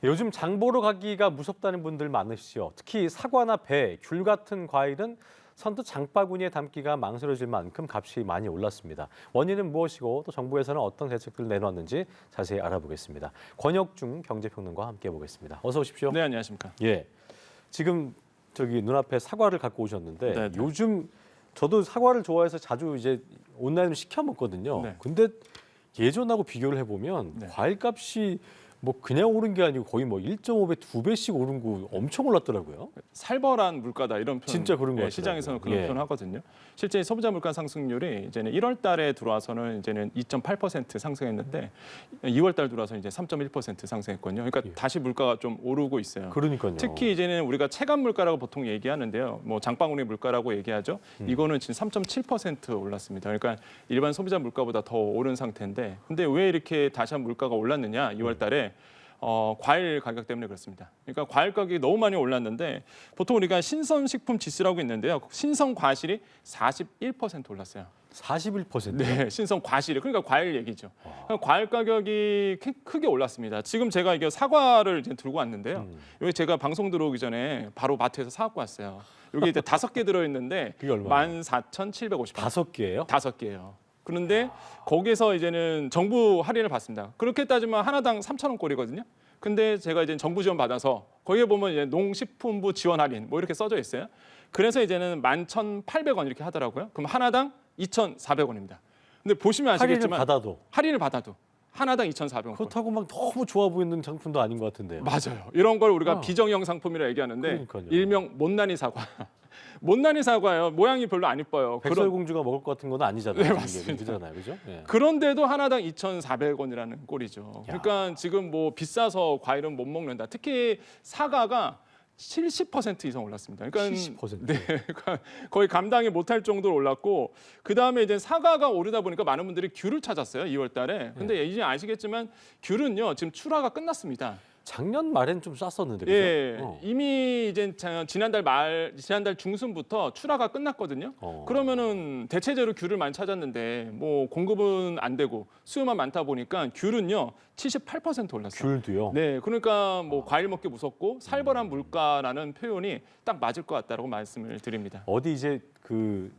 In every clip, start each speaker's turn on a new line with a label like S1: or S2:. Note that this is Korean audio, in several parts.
S1: 요즘 장 보러 가기가 무섭다는 분들 많으시죠. 특히 사과나 배, 귤 같은 과일은 선뜻 장바구니에 담기가 망설여질 만큼 값이 많이 올랐습니다. 원인은 무엇이고 또 정부에서는 어떤 대책들을 내놓았는지 자세히 알아보겠습니다. 권혁중 경제평론가와 함께 보겠습니다. 어서 오십시오.
S2: 네, 안녕하십니까.
S1: 예, 지금 저기 눈앞에 사과를 갖고 오셨는데
S2: 네.
S1: 요즘 저도 사과를 좋아해서 자주 이제 온라인으로 시켜 먹거든요.
S2: 네.
S1: 근데 예전하고 비교를 해보면
S2: 네.
S1: 과일값이 뭐 그냥 오른 게 아니고 거의 뭐 1.5배, 2배씩 오른 거 엄청 올랐더라고요.
S2: 살벌한 물가다 이런 표현.
S1: 진짜 그런 것 같아요.
S2: 시장에서는 그런
S1: 예.
S2: 표현 하거든요. 실제 소비자 물가 상승률이 이제는 1월 달에 들어와서는 이제는 2.8% 상승했는데 2월 달 들어와서 이제 3.1% 상승했거든요. 그러니까
S1: 예.
S2: 다시 물가가 좀 오르고 있어요.
S1: 그러니까요.
S2: 특히 이제는 우리가 체감 물가라고 보통 얘기하는데요. 뭐 장바구니 물가라고 얘기하죠. 이거는 지금 3.7% 올랐습니다. 그러니까 일반 소비자 물가보다 더 오른 상태인데, 근데 왜 이렇게 다시 한번 물가가 올랐느냐? 2월 달에 과일 가격 때문에 그렇습니다. 그러니까 과일 가격이 너무 많이 올랐는데 보통 우리가 신선식품 지수라고 있는데요. 신선 과실이 41% 올랐어요.
S1: 41%.
S2: 네, 신선 과실이 그러니까 과일 얘기죠. 그러니까 과일 가격이 크게 올랐습니다. 지금 제가 이게 사과를 이제 들고 왔는데요. 여기 제가 방송 들어오기 전에 바로 마트에서 사갖고 왔어요. 여기 이제 5개 들어 있는데
S1: 그게 얼마예요?
S2: 14,750원.
S1: 5개예요?
S2: 5개예요. 그런데 거기서 이제는 정부 할인을 받습니다. 그렇게 따지면 하나당 3,000원 꼴이거든요. 근데 제가 이제 정부 지원 받아서 거기에 보면 이제 농식품부 지원 할인 뭐 이렇게 써져 있어요. 그래서 이제는 11,800원 이렇게 하더라고요. 그럼 하나당 2,400원입니다. 근데 보시면 아시겠지만 할인을 받아도 하나당 2,400원.
S1: 그렇다고 막 너무 좋아 보이는 상품도 아닌 것 같은데요.
S2: 맞아요. 이런 걸 우리가 비정형 상품이라 얘기하는데
S1: 그러니까요.
S2: 일명 못난이 사과. 못난이 사과예요. 모양이 별로 안 이뻐요.
S1: 백설공주가 먹을 것 같은 건 아니잖아요.
S2: 네,
S1: 이게
S2: 맞습니다.
S1: 그잖아요, 그죠? 예.
S2: 그런데도 하나당 2,400원이라는 꼴이죠. 그러니까 지금 뭐 비싸서 과일은 못 먹는다. 특히 사과가 70% 이상 올랐습니다. 그러니까
S1: 70%?
S2: 네, 그러니까 거의 감당이 못할 정도로 올랐고, 그 다음에 이제 사과가 오르다 보니까 많은 분들이 귤을 찾았어요. 2월달에. 근데 이제 아시겠지만 귤은요 지금 출하가 끝났습니다.
S1: 작년 말엔 좀 쌌었는데, 그죠?
S2: 예, 이미 이제 지난달 중순부터 출하가 끝났거든요. 그러면은 대체제로 귤을 많이 찾았는데 뭐 공급은 안 되고 수요만 많다 보니까 귤은요 78% 올랐어요.
S1: 귤도요?
S2: 네, 그러니까 뭐 과일 먹기 무섭고 살벌한 물가라는 표현이 딱 맞을 것 같다라고 말씀을 드립니다.
S1: 어디 이제 그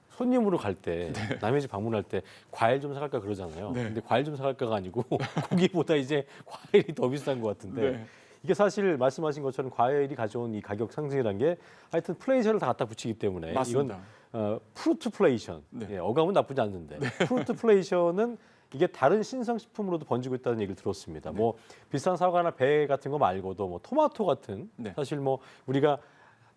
S1: 손님으로 갈 때 남의 집 방문할 때 과일 좀 사갈까 그러잖아요.
S2: 네.
S1: 근데 과일 좀 사갈까가 아니고 고기보다 이제 과일이 더 비싼 것 같은데
S2: 네.
S1: 이게 사실 말씀하신 것처럼 과일이 가져온 이 가격 상승이란 게 하여튼 플레이션을 다 갖다 붙이기 때문에
S2: 맞습니다.
S1: 이건 프루트플레이션.
S2: 네.
S1: 예, 어감은 나쁘지 않는데 프루트플레이션은 이게 다른 신성식품으로도 번지고 있다는 얘기를 들었습니다. 뭐 비싼 사과나 배 같은 거 말고도 뭐 토마토 같은 사실 뭐 우리가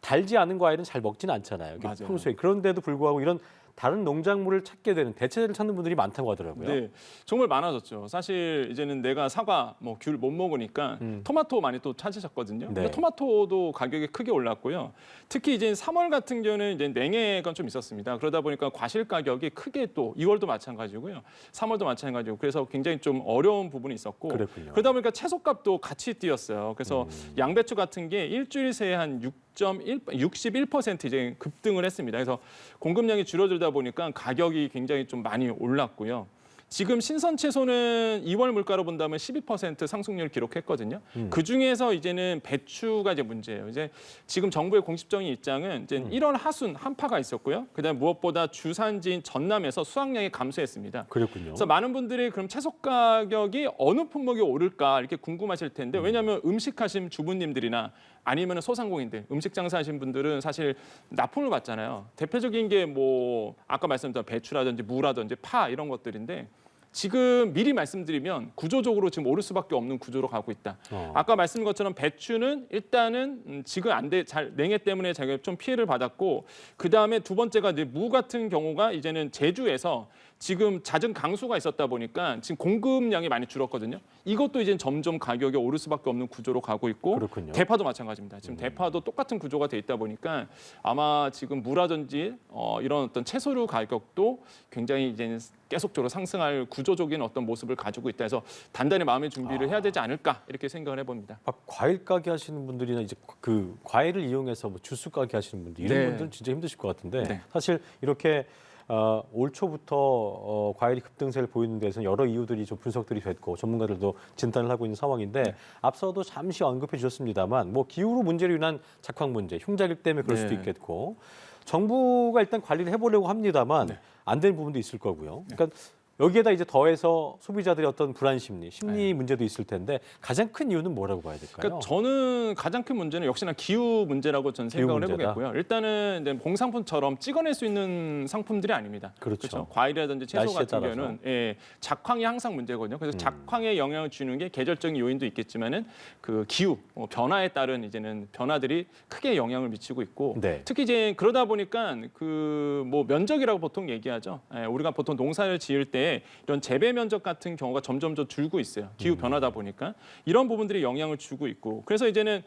S1: 달지 않은 과일은 잘 먹지는 않잖아요.
S2: 맞아요.
S1: 평소에. 그런데도 불구하고 이런 다른 농작물을 찾게 되는 대체제를 찾는 분들이 많다고 하더라고요.
S2: 네, 정말 많아졌죠. 사실 이제는 내가 사과, 뭐 귤 못 먹으니까 토마토 많이 또 찾으셨거든요.
S1: 네.
S2: 근데 토마토도 가격이 크게 올랐고요. 특히 이제 3월 같은 경우는 이제 냉해가 좀 있었습니다. 그러다 보니까 과실 가격이 크게 또 2월도 마찬가지고요, 3월도 마찬가지고 그래서 굉장히 좀 어려운 부분이 있었고,
S1: 그랬군요.
S2: 그러다 보니까 채소값도 같이 뛰었어요. 그래서 양배추 같은 게 일주일 새에 한 61% 이제 급등을 했습니다. 그래서 공급량이 줄어들다 보니까 가격이 굉장히 좀 많이 올랐고요. 지금 신선 채소는 2월 물가로 본다면 12% 상승률 기록했거든요. 그 중에서 이제는 배추가 이제 문제예요. 이제 지금 정부의 공식적인 입장은 이제 1월 하순 한파가 있었고요. 그다음 무엇보다 주산지인 전남에서 수확량이 감소했습니다.
S1: 그랬군요.
S2: 그래서 많은 분들이 그럼 채소 가격이 어느 품목이 오를까 이렇게 궁금하실 텐데, 왜냐하면 음식하신 주부님들이나 아니면 소상공인들, 음식 장사하신 분들은 사실 납품을 받잖아요. 대표적인 게 뭐 아까 말씀드린 배추라든지 무라든지 파 이런 것들인데, 지금 미리 말씀드리면 구조적으로 지금 오를 수밖에 없는 구조로 가고 있다. 아까 말씀드린 것처럼 배추는 일단은 지금 잘 냉해 때문에 자기가 좀 피해를 받았고, 그 다음에 두 번째가 이제 무 같은 경우가 이제는 제주에서 지금 잦은 강수가 있었다 보니까 지금 공급량이 많이 줄었거든요. 이것도 이제 점점 가격이 오를 수밖에 없는 구조로 가고 있고,
S1: 그렇군요.
S2: 대파도 마찬가지입니다. 지금 대파도 똑같은 구조가 돼 있다 보니까 아마 지금 무라든지 이런 어떤 채소류 가격도 굉장히 이제 계속적으로 상승할 구조적인 어떤 모습을 가지고 있다 해서 단단히 마음의 준비를 해야 되지 않을까 이렇게 생각을 해봅니다.
S1: 막 과일 가게 하시는 분들이나 이제 그 과일을 이용해서 뭐 주스 가게 하시는 분들 이런 분들은 진짜 힘드실 것 같은데 사실 이렇게 올 초부터 과일이 급등세를 보이는 데서는 여러 이유들이 좀 분석들이 됐고 전문가들도 진단을 하고 있는 상황인데 앞서도 잠시 언급해 주셨습니다만 뭐 기후로 문제로 인한 작황 문제, 흉작일 때문에 그럴 수도
S2: 네.
S1: 있겠고 정부가 일단 관리를 해보려고 합니다만
S2: 네.
S1: 안 되는 부분도 있을 거고요. 그러니까 여기에다 이제 더해서 소비자들의 어떤 불안 심리 문제도 있을 텐데 가장 큰 이유는 뭐라고 봐야 될까요?
S2: 그러니까 저는 가장 큰 문제는 역시나 기후 문제라고 저는
S1: 기후
S2: 생각을
S1: 문제다.
S2: 해보겠고요. 일단은 이제 공산품처럼 찍어낼 수 있는 상품들이 아닙니다.
S1: 그렇죠.
S2: 과일이라든지 채소
S1: 날씨에
S2: 같은
S1: 따라서.
S2: 경우는 작황이 항상 문제거든요. 그래서 작황에 영향을 주는 게 계절적인 요인도 있겠지만은 그 기후 변화에 따른 이제는 변화들이 크게 영향을 미치고 있고
S1: 네.
S2: 특히 이제 그러다 보니까 그 뭐 면적이라고 보통 얘기하죠. 우리가 보통 농사를 지을 때 이런 재배 면적 같은 경우가 점점 더 줄고 있어요. 기후 변화다 보니까 이런 부분들이 영향을 주고 있고 그래서 이제는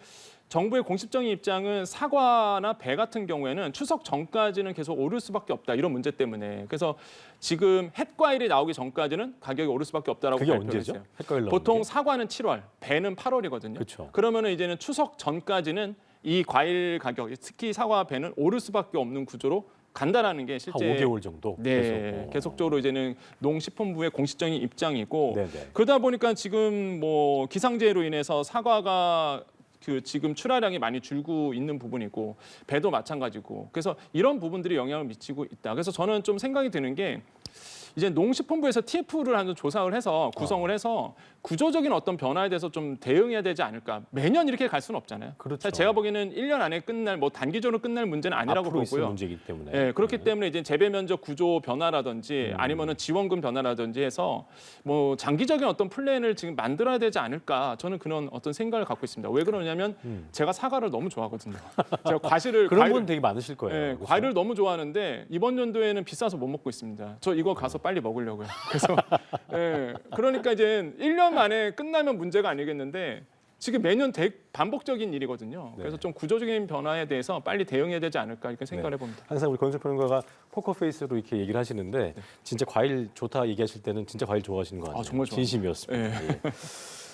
S2: 정부의 공식적인 입장은 사과나 배 같은 경우에는 추석 전까지는 계속 오를 수밖에 없다 이런 문제 때문에 그래서 지금 햇과일이 나오기 전까지는 가격이 오를 수밖에 없다라고
S1: 그게
S2: 발표를
S1: 언제죠?
S2: 했어요.
S1: 햇과일 나오는
S2: 보통
S1: 게?
S2: 사과는 7월, 배는 8월이거든요.
S1: 그렇죠.
S2: 그러면은 이제는 추석 전까지는 이 과일 가격, 특히 사과 배는 오를 수밖에 없는 구조로 간다라는 게
S1: 한
S2: 실제
S1: 5개월 정도
S2: 네, 계속적으로 이제는 농식품부의 공식적인 입장이고
S1: 네네.
S2: 그러다 보니까 지금 뭐 기상재해로 인해서 사과가 그 지금 출하량이 많이 줄고 있는 부분이고 배도 마찬가지고 그래서 이런 부분들이 영향을 미치고 있다. 그래서 저는 좀 생각이 드는 게 이제 농식품부에서 TF를 하는 조사를 해서 구성을 해서 구조적인 어떤 변화에 대해서 좀 대응해야 되지 않을까. 매년 이렇게 갈 수는 없잖아요.
S1: 그렇죠.
S2: 사실 제가 보기에는 1년 안에 끝날 뭐 단기적으로 끝날 문제는 아니라고
S1: 앞으로 있을
S2: 보고요.
S1: 문제이기 때문에.
S2: 예, 그렇기 때문에 이제 재배 면적 구조 변화라든지 아니면은 지원금 변화라든지 해서 뭐 장기적인 어떤 플랜을 지금 만들어야 되지 않을까 저는 그런 어떤 생각을 갖고 있습니다. 왜 그러냐면 제가 사과를 너무 좋아하거든요. 제가
S1: 그런 분 되게 많으실 거예요.
S2: 예,
S1: 그렇죠?
S2: 과일을 너무 좋아하는데 이번 연도에는 비싸서 못 먹고 있습니다. 저 이거 가서 빨리 먹으려고요. 그래서 예, 그러니까 이제 1년 만에 끝나면 문제가 아니겠는데 지금 매년 반복적인 일이거든요. 그래서
S1: 네.
S2: 좀 구조적인 변화에 대해서 빨리 대응해야 되지 않을까 이렇게 생각을 해봅니다.
S1: 항상 우리 권순 평론가가 포커페이스로 이렇게 얘기를 하시는데 진짜 과일 좋다 얘기하실 때는 진짜 과일 좋아하시는 거 아니에요?
S2: 정말 좋아합니다.
S1: 진심이었습니다. 예.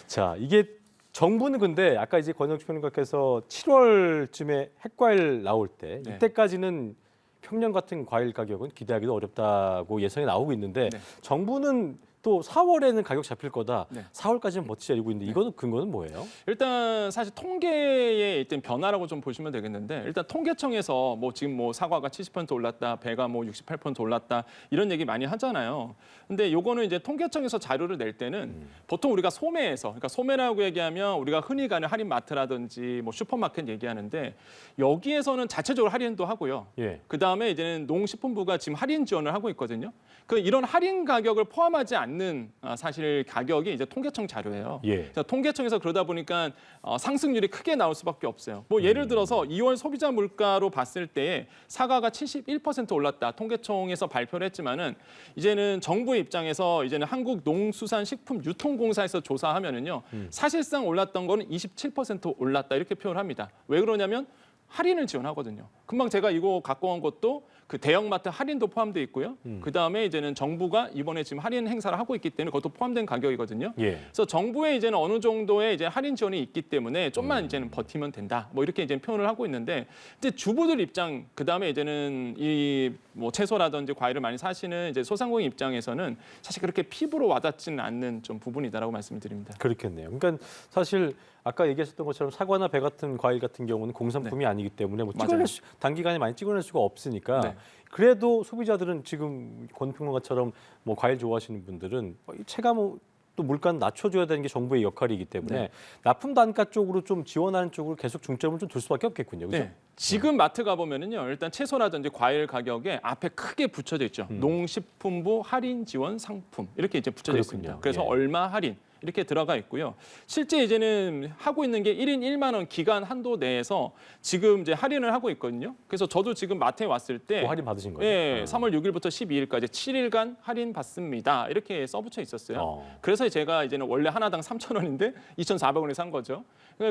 S1: 자, 이게 정부는 근데 아까 이제 권영주 평론가께서 7월쯤에 햇과일 나올 때
S2: 네.
S1: 이때까지는 평년 같은 과일 가격은 기대하기도 어렵다고 예상이 나오고 있는데
S2: 네.
S1: 정부는 또 4월에는 가격 잡힐 거다.
S2: 네.
S1: 4월까지는 버티자 이러고 있는데 이거는 근거는 뭐예요?
S2: 일단 사실 통계의 일단 변화라고 좀 보시면 되겠는데 일단 통계청에서 뭐 지금 뭐 사과가 70% 올랐다, 배가 뭐 68% 올랐다 이런 얘기 많이 하잖아요. 근데 요거는 이제 통계청에서 자료를 낼 때는 보통 우리가 소매에서 그러니까 소매라고 얘기하면 우리가 흔히 가는 할인마트라든지 뭐 슈퍼마켓 얘기하는데 여기에서는 자체적으로 할인도 하고요.
S1: 예.
S2: 그다음에 이제는 농식품부가 지금 할인 지원을 하고 있거든요. 그 이런 할인 가격을 포함하지 않는 사실 가격이 이제 통계청 자료예요.
S1: 예.
S2: 그래서 통계청에서 그러다 보니까 상승률이 크게 나올 수밖에 없어요. 뭐 예를 들어서 2월 소비자 물가로 봤을 때 사과가 71% 올랐다. 통계청에서 발표를 했지만은 이제는 정부의 입장에서 이제는 한국농수산식품유통공사에서 조사하면은요. 사실상 올랐던 거는 27% 올랐다. 이렇게 표현을 합니다. 왜 그러냐면 할인을 지원하거든요. 금방 제가 이거 갖고 온 것도 그 대형마트 할인도 포함되어 있고요. 그다음에 이제는 정부가 이번에 지금 할인 행사를 하고 있기 때문에 그것도 포함된 가격이거든요.
S1: 예.
S2: 그래서 정부에 이제는 어느 정도의 이제 할인 지원이 있기 때문에 좀만 이제는 버티면 된다. 뭐 이렇게 이제 표현을 하고 있는데 이제 주부들 입장 그다음에 이제는 이 뭐 채소라든지 과일을 많이 사시는 이제 소상공인 입장에서는 사실 그렇게 피부로 와닿지는 않는 좀 부분이다라고 말씀을 드립니다.
S1: 그렇겠네요. 그러니까 사실 아까 얘기하셨던 것처럼 사과나 배 같은 과일 같은 경우는 공산품이 아니기 때문에 뭐
S2: 맞아요.
S1: 단기간에 많이 찍어낼 수가 없으니까
S2: 네.
S1: 그래도 소비자들은 지금 권 평론가처럼 뭐 과일 좋아하시는 분들은 이 체감 또 물가는 낮춰줘야 되는 게 정부의 역할이기 때문에
S2: 네.
S1: 납품 단가 쪽으로 좀 지원하는 쪽으로 계속 중점을 좀 둘 수밖에 없겠군요. 그렇죠?
S2: 네. 지금 마트 가보면은요, 일단 채소라든지 과일 가격에 앞에 크게 붙여져 있죠. 농식품부 할인 지원 상품 이렇게 이제 붙여져
S1: 그렇군요.
S2: 있습니다. 그래서
S1: 예.
S2: 얼마 할인 이렇게 들어가 있고요. 실제 이제는 하고 있는 게 1인 1만 원 기간 한도 내에서 지금 이제 할인을 하고 있거든요. 그래서 저도 지금 마트에 왔을 때
S1: 뭐 할인 받으신 거예요?
S2: 예, 3월 6일부터 12일까지 7일간 할인 받습니다. 이렇게 써붙여 있었어요. 그래서 제가 이제는 원래 하나당 3,000원인데 2,400원에 산 거죠.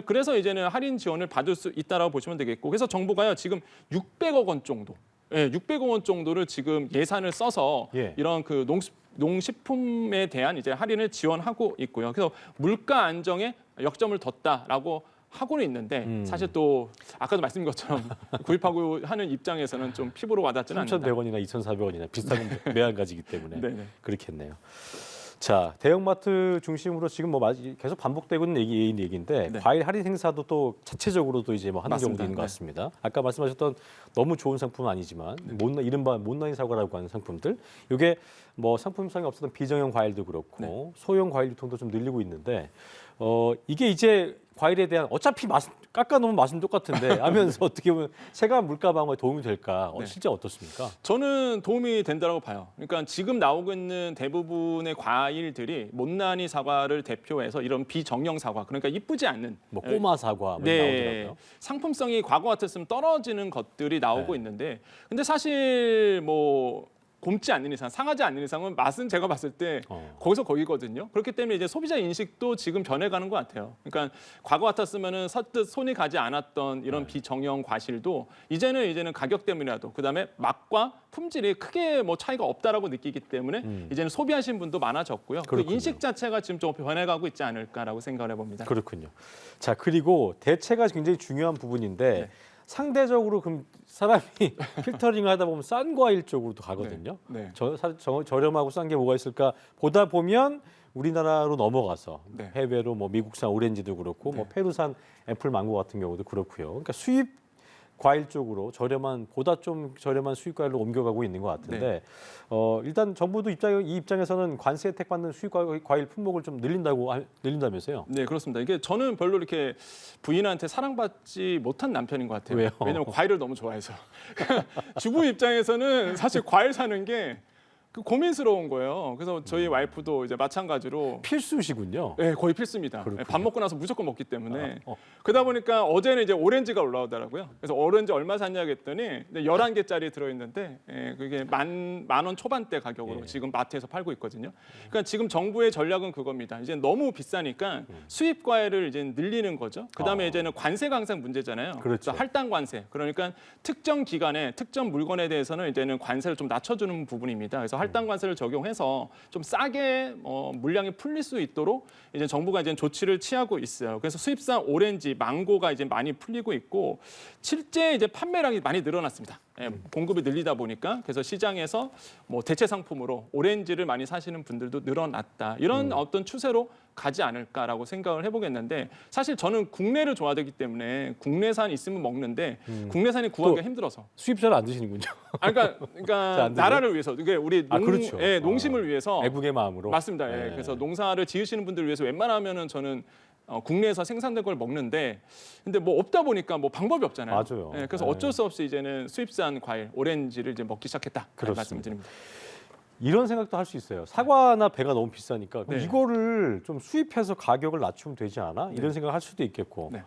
S2: 그래서 이제는 할인 지원을 받을 수 있다라고 보시면 되겠고, 그래서 정부가요 지금 600억 원 정도, 600억 원 정도를 지금 예산을 써서
S1: 예.
S2: 이런 그 농식품에 대한 이제 할인을 지원하고 있고요. 그래서 물가 안정에 역점을 뒀다라고 하고는 있는데 사실 또 아까도 말씀드린 것처럼 구입하고 하는 입장에서는 좀 피부로 와닿지는 않는다.
S1: 3,100원이나 2,400원이나 비슷한 매한가지이기 때문에
S2: 네네.
S1: 그렇겠네요. 자, 대형마트 중심으로 지금 뭐 계속 반복되고 있는 얘기인데
S2: 네.
S1: 과일 할인 행사도 또 자체적으로도 이제 뭐 하는
S2: 맞습니다.
S1: 경우도 있는 것
S2: 네.
S1: 같습니다. 아까 말씀하셨던 너무 좋은 상품은 아니지만 이른바 못난이 사과라고 하는 상품들, 이게 뭐 상품성이 없었던 비정형 과일도 그렇고 소형 과일 유통도 좀 늘리고 있는데 이게 이제 과일에 대한 어차피 깎아놓으면 맛은 똑같은데 하면서 어떻게 보면 체감 물가 방어에 도움이 될까?
S2: 네.
S1: 실제 어떻습니까?
S2: 저는 도움이 된다고 봐요. 그러니까 지금 나오고 있는 대부분의 과일들이 못난이 사과를 대표해서 이런 비정형 사과, 그러니까 이쁘지 않는
S1: 뭐 꼬마 사과 뭐 나오더라고요.
S2: 상품성이 과거 같았으면 떨어지는 것들이 나오고
S1: 네.
S2: 있는데, 근데 사실 뭐 곪지 않는 이상, 상하지 않는 이상은 맛은 제가 봤을 때 거기서 거기거든요. 그렇기 때문에 이제 소비자 인식도 지금 변해가는 것 같아요. 그러니까 과거 같았으면은 선뜻 손이 가지 않았던 이런 비정형 과실도 이제는 가격 때문이라도, 그다음에 맛과 품질이 크게 뭐 차이가 없다라고 느끼기 때문에 이제는 소비하시는 분도 많아졌고요. 그
S1: 그렇군요.
S2: 인식 자체가 지금 좀 변해가고 있지 않을까라고 생각을 해봅니다.
S1: 그렇군요. 자, 그리고 대체가 굉장히 중요한 부분인데 상대적으로 그럼 사람이 필터링을 하다 보면 싼 과일 쪽으로도 가거든요.
S2: 네.
S1: 저렴하고 싼 게 뭐가 있을까 보다 보면 우리나라로 넘어가서
S2: 네.
S1: 해외로 뭐 미국산 오렌지도 그렇고 뭐 페루산 애플 망고 같은 경우도 그렇고요. 그러니까 수입 과일 쪽으로 보다 좀 저렴한 수입 과일로 옮겨가고 있는 것 같은데 일단 정부도 이 입장에서는 관세 혜택 받는 수입 과일 품목을 좀 늘린다면서요?
S2: 네, 그렇습니다. 이게 저는 별로 이렇게 부인한테 사랑받지 못한 남편인 것 같아요.
S1: 왜요?
S2: 왜냐면 과일을 너무 좋아해서. 주부 입장에서는 사실 과일 사는 게 고민스러운 거예요. 그래서 저희 와이프도 이제 마찬가지로
S1: 필수시군요.
S2: 네, 거의 필수입니다.
S1: 그렇군요.
S2: 밥 먹고 나서 무조건 먹기 때문에. 그러다 보니까 어제는 이제 오렌지가 올라오더라고요. 그래서 오렌지 얼마 샀냐 했더니 11개짜리 들어있는데 그게 만 원 초반대 가격으로 지금 마트에서 팔고 있거든요. 그러니까 지금 정부의 전략은 그겁니다. 이제 너무 비싸니까 수입 과일을 이제 늘리는 거죠. 그다음에 이제는 관세가 항상 문제잖아요.
S1: 그렇죠.
S2: 그래서 할당 관세. 그러니까 특정 기간에 특정 물건에 대해서는 이제는 관세를 좀 낮춰주는 부분입니다. 그래서 할당 관세를 적용해서 좀 싸게 물량이 풀릴 수 있도록 이제 정부가 이제 조치를 취하고 있어요. 그래서 수입산 오렌지, 망고가 이제 많이 풀리고 있고 실제 이제 판매량이 많이 늘어났습니다. 공급이 늘리다 보니까 그래서 시장에서 뭐 대체 상품으로 오렌지를 많이 사시는 분들도 늘어났다. 이런 어떤 추세로 가지 않을까라고 생각을 해보겠는데, 사실 저는 국내를 좋아하기 때문에 국내산 있으면 먹는데 국내산이 구하기가 힘들어서.
S1: 수입자를 안 드시는군요.
S2: 그러니까
S1: 안 드세요?
S2: 나라를 위해서, 이게 우리
S1: 그렇죠.
S2: 농심을 위해서.
S1: 애국의 마음으로.
S2: 맞습니다.
S1: 네.
S2: 그래서 농사를 지으시는 분들을 위해서 웬만하면은 저는 국내에서 생산된 걸 먹는데, 근데 뭐 없다 보니까 뭐 방법이 없잖아요.
S1: 맞아요.
S2: 그래서 어쩔 수 없이 이제는 수입산 과일, 오렌지를 이제 먹기 시작했다.
S1: 그렇습니다.
S2: 말씀드립니다.
S1: 이런 생각도 할 수 있어요. 사과나 배가 너무 비싸니까 그럼
S2: 네.
S1: 이거를 좀 수입해서 가격을 낮추면 되지 않아? 이런 생각을 할 수도 있겠고
S2: 네.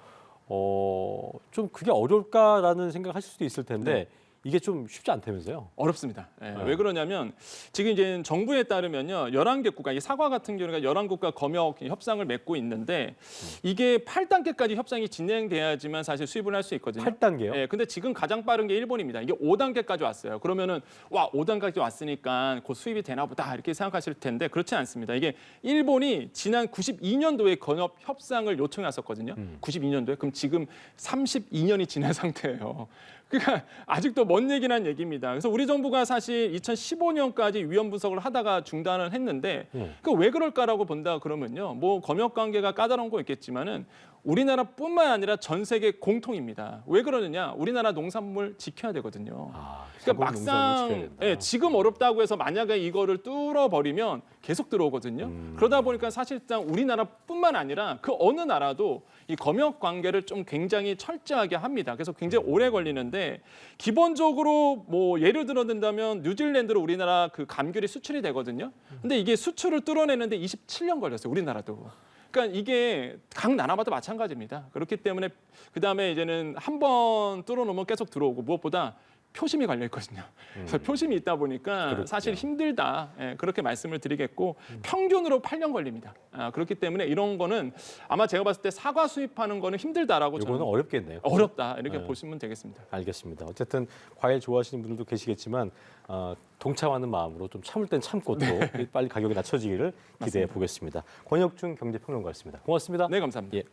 S1: 좀 그게 어려울까라는 생각을 하실 수도 있을 텐데 이게 좀 쉽지 않다면서요?
S2: 어렵습니다. 왜 그러냐면 지금 이제 정부에 따르면요, 11개국가, 이 사과 같은 경우가 11국가 검역 협상을 맺고 있는데 이게 8단계까지 협상이 진행돼야지만 사실 수입을 할 수 있거든요.
S1: 8단계요?
S2: 근데 지금 가장 빠른 게 일본입니다. 이게 5단계까지 왔어요. 그러면은 5단계까지 왔으니까 곧 수입이 되나 보다 이렇게 생각하실 텐데 그렇지 않습니다. 이게 일본이 지난 92년도에 검역 협상을 요청했었거든요. 92년도에. 그럼 지금 32년이 지난 상태예요. 그러니까 아직도 먼 얘기란 얘기입니다. 그래서 우리 정부가 사실 2015년까지 위험 분석을 하다가 중단을 했는데 그 왜 그럴까라고 본다 그러면요, 뭐 검역 관계가 까다로운 거 있겠지만은 우리나라뿐만 아니라 전 세계 공통입니다. 왜 그러느냐? 우리나라 농산물 지켜야 되거든요. 그러니까 막상 지금 어렵다고 해서 만약에 이거를 뚫어버리면 계속 들어오거든요. 그러다 보니까 사실상 우리나라뿐만 아니라 그 어느 나라도 이 검역 관계를 좀 굉장히 철저하게 합니다. 그래서 굉장히 오래 걸리는데 기본적으로 뭐 예를 들어 든다면 뉴질랜드로 우리나라 그 감귤이 수출이 되거든요. 근데 이게 수출을 뚫어내는데 27년 걸렸어요. 우리나라도. 그러니까 이게 각 나라마다 마찬가지입니다. 그렇기 때문에 그다음에 이제는 한 번 뚫어놓으면 계속 들어오고 무엇보다 표심이 걸려 있거든요. 그래서 표심이 있다 보니까
S1: 그렇군요.
S2: 사실 힘들다. 그렇게 말씀을 드리겠고 평균으로 8년 걸립니다. 그렇기 때문에 이런 거는 아마 제가 봤을 때 사과 수입하는 거는 힘들다라고
S1: 이거는
S2: 저는
S1: 어렵겠네요.
S2: 어렵다 이렇게 보시면 되겠습니다.
S1: 알겠습니다. 어쨌든 과일 좋아하시는 분들도 계시겠지만 동참하는 마음으로 좀 참을 땐 참고 또 빨리 가격이 낮춰지기를 기대해 보겠습니다. 권혁중 경제평론가였습니다. 고맙습니다.
S2: 네, 감사합니다.
S1: 예.